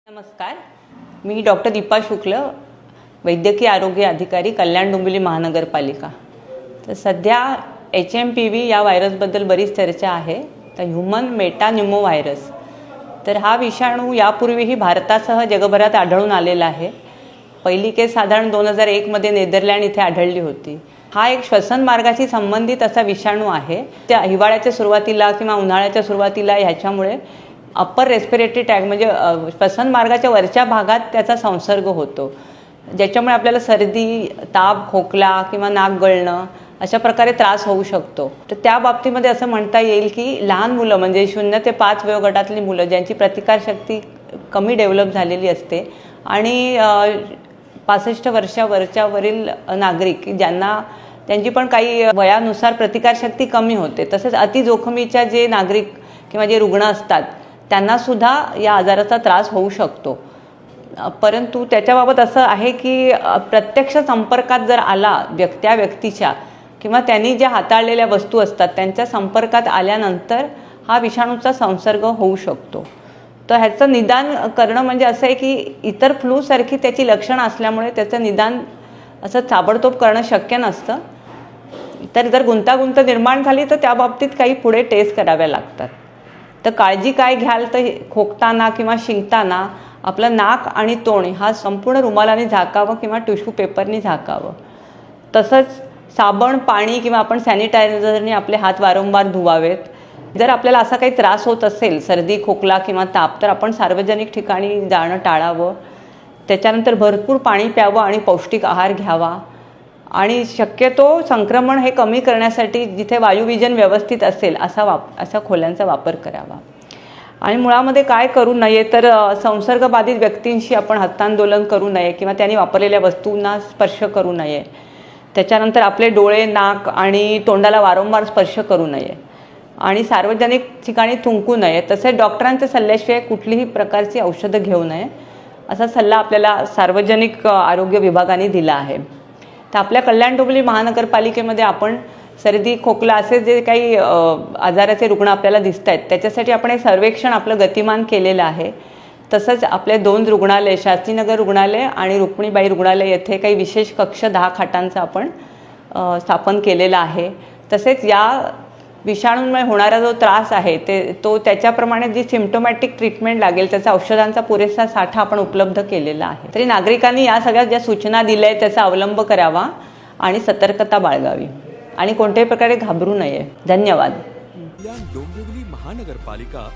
नमस्कार, मी डॉक्टर दीपा शुक्ल, वैद्यकीय आरोग्य अधिकारी, कल्याण डोंबिवली महानगरपालिका। तर सध्या HMPV या व्हायरसबद्दल बरीच चर्चा आहे। तर ह्यूमन मेटान्यूमो व्हायरस, तर हा विषाणू यापूर्वीही भारतासह जगभरात आढळून आलेला आहे। पहिली केस साधारण 2001 मध्ये नेदरलँड इथे आढळली होती। हा एक श्वसन मार्गाशी संबंधित असा विषाणू आहे। त्या हिवाळ्याच्या सुरुवातीला किंवा उन्हाळ्याच्या सुरुवातीला ह्याच्यामुळे अप्पर रेस्पिरेटरी ट्रॅक म्हणजे श्वसन मार्गाच्या वरच्या भागात त्याचा संसर्ग होतो, ज्याच्यामुळे आपल्याला सर्दी, ताप, खोकला किंवा नाक गळणं अशा प्रकारे त्रास होऊ शकतो। तर त्या बाबतीमध्ये असं म्हणता येईल की लहान मुलं म्हणजे 0 ते 5 वयोगटातली मुलं ज्यांची प्रतिकारशक्ती कमी डेव्हलप झालेली असते आणि 65 वर्षावरच्या वरील नागरिक ज्यांना त्यांची पण काही वयानुसार प्रतिकारशक्ती कमी होते, तसेच अति जोखमीच्या जे नागरिक किंवा जे रुग्ण असतात त्यांना सुद्धा या आजाराचा त्रास होऊ शकतो। परंतु त्याच्याबाबत असं आहे की प्रत्यक्ष संपर्कात जर आला त्या व्यक्तीच्या किंवा त्यांनी ज्या हाताळलेल्या वस्तू असतात त्यांच्या संपर्कात आल्यानंतर हा विषाणूचा संसर्ग होऊ शकतो। तर ह्याचं निदान करणं म्हणजे असं आहे की इतर फ्लूसारखी त्याची लक्षणं असल्यामुळे त्याचं निदान असं ताबडतोब करणं शक्य नसतं। तर जर गुंतागुंत निर्माण झाली तर त्या बाबतीत काही पुढे टेस्ट कराव्या लागतात। तर काळजी काय घ्याल तर खोकताना किंवा शिंकताना आपलं नाक आणि तोंड हा संपूर्ण रुमालाने झाकावं किंवा टिश्यू पेपरने झाकावं। तसंच साबण, पाणी किंवा आपण सॅनिटायझरने आपले हात वारंवार धुवावेत। जर आपल्याला असा काही त्रास होत असेल, सर्दी, खोकला किंवा ताप, तर आपण सार्वजनिक ठिकाणी जाणं टाळावं। त्याच्यानंतर भरपूर पाणी प्यावं आणि पौष्टिक आहार घ्यावा आणि शक्यतो संक्रमण हे कमी करण्यासाठी जिथे वायुविजन व्यवस्थित असेल असा खोल्यांचा वापर करावा। आणि मुळामध्ये काय करू नये तर संसर्गबाधित व्यक्तींशी आपण हस्तांदोलन करू नये किंवा त्यांनी वापरलेल्या वस्तूंना स्पर्श करू नये। त्याच्यानंतर आपले डोळे, नाक आणि तोंडाला वारंवार स्पर्श करू नये आणि सार्वजनिक ठिकाणी थुंकू नये। तसेच डॉक्टरांच्या सल्ल्याशिवाय कुठलीही प्रकारची औषधं घेऊ नये असा सल्ला आपल्याला सार्वजनिक आरोग्य विभागाने दिला आहे। तर आपल्या कल्याण डोंबिवली महानगरपालिकेमध्ये आपण सर्दी, खोकला असे जे काही आजाराचे रुग्ण आपल्याला दिसत आहेत त्याच्यासाठी आपण एक सर्वेक्षण आपलं गतिमान केलेलं आहे। तसंच आपले 2 रुग्णालय, शास्त्रीनगर रुग्णालय आणि रुक्मिणीबाई रुग्णालय येथे काही विशेष कक्ष 10 खाटांचा आपण स्थापन केलेला आहे। तसेच या विषाणूंमुळे होणारा जो त्रास आहे त्याच्याप्रमाणे जी सिम्प्टोमॅटिक ट्रीटमेंट लागेल त्याचा औषधांचा पुरेसा साठा आपण उपलब्ध केलेला आहे। तरी नागरिकांनी या सगळ्या ज्या सूचना दिल्या आहेत त्याचा अवलंब करावा आणि सतर्कता बाळगावी आणि कोणत्याही प्रकारे घाबरू नये। धन्यवाद। डोंबिवली महानगरपालिका